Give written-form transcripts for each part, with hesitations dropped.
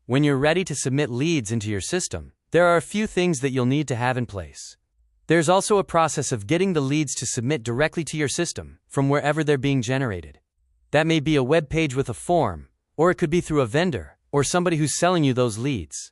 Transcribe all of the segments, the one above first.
When you're ready to submit leads into your system, there are a few things that you'll need to have in place. There's also a process of getting the leads to submit directly to your system from wherever they're being generated. That may be a web page with a form, or it could be through a vendor, or somebody who's selling you those leads.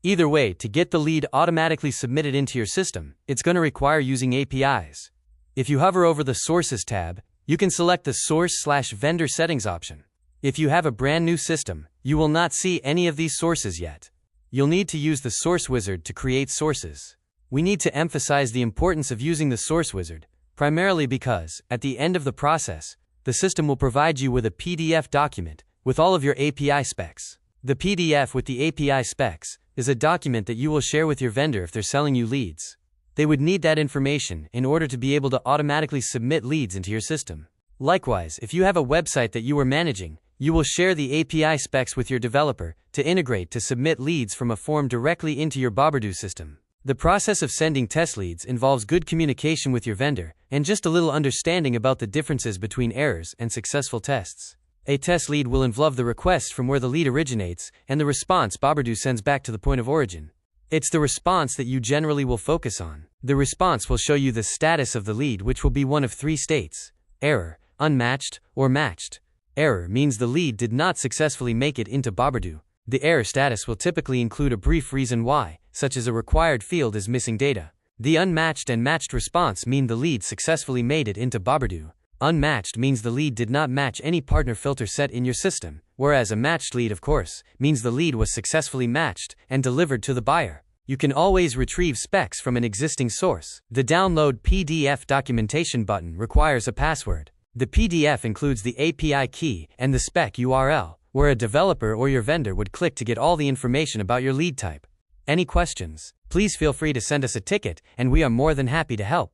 Either way, to get the lead automatically submitted into your system, it's going to require using APIs. If you hover over the Sources tab, you can select the Source/Vendor Settings option. If you have a brand new system, you will not see any of these sources yet. You'll need to use the Source Wizard to create sources. We need to emphasize the importance of using the Source Wizard, primarily because, at the end of the process, the system will provide you with a PDF document with all of your API specs. The PDF with the API specs is a document that you will share with your vendor if they're selling you leads. They would need that information in order to be able to automatically submit leads into your system. Likewise, if you have a website that you are managing, you will share the API specs with your developer to integrate to submit leads from a form directly into your boberdoo system. The process of sending test leads involves good communication with your vendor and just a little understanding about the differences between errors and successful tests. A test lead will involve the request from where the lead originates and the response boberdoo sends back to the point of origin. It's the response that you generally will focus on. The response will show you the status of the lead, which will be one of three states: error, unmatched, or matched. Error means the lead did not successfully make it into boberdoo. The error status will typically include a brief reason why, such as a required field is missing data. The unmatched and matched response mean the lead successfully made it into boberdoo. Unmatched means the lead did not match any partner filter set in your system, whereas a matched lead, of course, means the lead was successfully matched and delivered to the buyer. You can always retrieve specs from an existing source. The Download PDF documentation button requires a password. The PDF includes the API key and the spec URL, where a developer or your vendor would click to get all the information about your lead type. Any questions? Please feel free to send us a ticket, and we are more than happy to help.